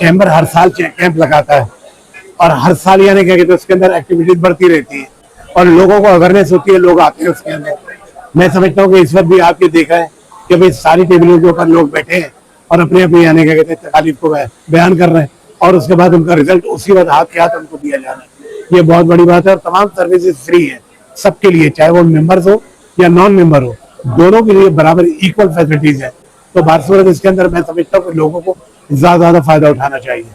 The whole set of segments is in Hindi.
चैम्बर हर साल कैंप लगाता है और हर साल यानी क्या कहते हैं उसके अंदर एक्टिविटीज बढ़ती रहती है और लोगों को अवेयरनेस होती है, लोग आते हैं उसके अंदर। मैं समझता हूँ कि इस वक्त भी आपने देखा है कि भाई सारी टेबलों के ऊपर लोग बैठे हैं और अपने अपने यानी क्या कहते हैं तकलीफ को बयान कर रहे हैं और उसके बाद उनका रिजल्ट उसी वक्त हाथ के हाथ उनको दिया जा रहा है। ये बहुत बड़ी बात है और तमाम सर्विसेज फ्री है सबके लिए, चाहे वो मेंबर्स हो या नॉन मेंबर हो, दोनों के लिए बराबर इक्वल फैसिलिटीज है। तो भारत सूरत इसके अंदर मैं समझता हूँ कि लोगों को ज्यादा फायदा उठाना चाहिए।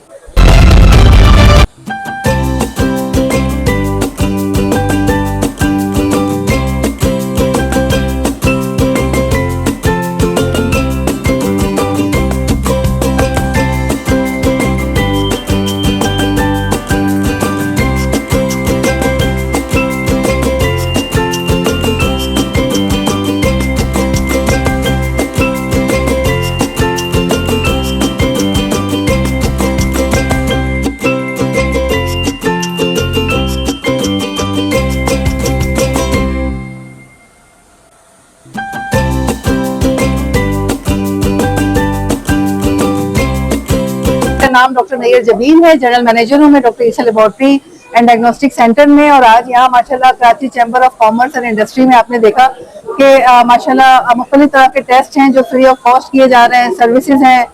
नाम डॉक्टर नैयर जबीन है, जनरल मैनेजर हूँ मैं doctor Isa laboratory and diagnostic centre में। और आज यहाँ माशाल्लाह Karachi chamber of commerce and industry में आपने देखा कि माशाल्लाह मुख्तलिफ तरह के टेस्ट हैं जो फ्री ऑफ कॉस्ट किए जा रहे हैं, सर्विसेज हैं।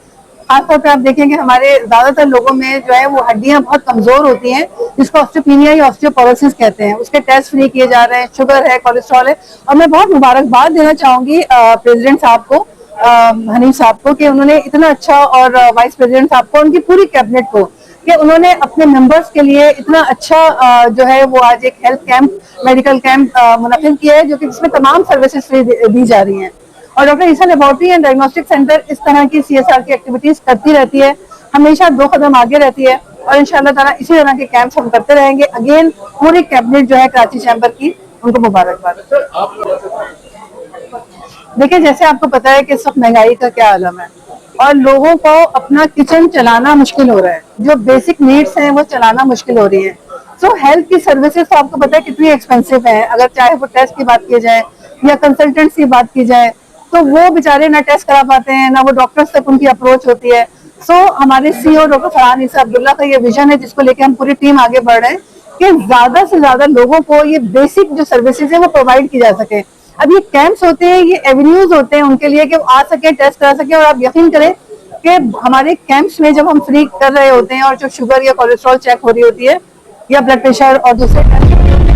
खासतौर पर आप देखेंगे हमारे ज्यादातर लोगों में जो है वो हड्डियां बहुत कमजोर होती हैं, जिसको ऑस्टियोपेनिया या ऑस्टियोपोरोसिस कहते हैं, उसके टेस्ट फ्री किए जा रहे हैं। शुगर है, कोलेस्ट्रॉल है। और मैं बहुत मुबारकबाद देना चाहूंगी प्रेसिडेंट साहब को, हनीफ साहब को, कि उन्होंने इतना अच्छा, और वाइस प्रेसिडेंट साहब को, उनकी पूरी कैबिनेट को, कि उन्होंने अपने मेंबर्स के लिए इतना अच्छा जो है वो आज एक हेल्थ कैंप, मेडिकल कैंप मुनक्किद किया है, जो कि जिसमें तमाम सर्विसेज फ्री दी जा रही हैं। और doctor Isa laboratory and diagnostic centre इस तरह की CSR की एक्टिविटीज करती रहती है, हमेशा 2 कदम आगे रहती है और इंशाल्लाह ताला इसी तरह के कैंप्स हम करते रहेंगे। अगेन पूरी कैबिनेट जो है कराची चैम्बर की, उनको मुबारकबाद। देखिए, जैसे आपको पता है कि सब महंगाई का क्या आलम है और लोगों को अपना किचन चलाना मुश्किल हो रहा है, जो बेसिक नीड्स हैं वो चलाना मुश्किल हो रही है। तो हेल्थ की सर्विसेज तो आपको पता है कितनी एक्सपेंसिव है। अगर चाहे वो टेस्ट की बात की जाए या कंसल्टेंट्स की बात की जाए, तो वो बेचारे ना टेस्ट करा पाते हैं, ना वो डॉक्टर्स तक उनकी अप्रोच होती है। सो हमारे CEO डॉक्टर फरहान ईसा अब्दुल्ला का ये विजन है, जिसको लेकर हम पूरी टीम आगे बढ़ रहे हैं कि ज्यादा से ज्यादा लोगों को ये बेसिक जो सर्विसेज है वो प्रोवाइड की जा सके। अब ये कैंप्स होते हैं, ये एवेन्यूज होते हैं उनके लिए कि वो आ सके, टेस्ट करा सके। और आप यकीन करें कि हमारे कैंप्स में जब हम फ्री कर रहे होते हैं और जो शुगर या कोलेस्ट्रॉल चेक हो रही होती है या ब्लड प्रेशर और दूसरे टेस्ट होते हैं,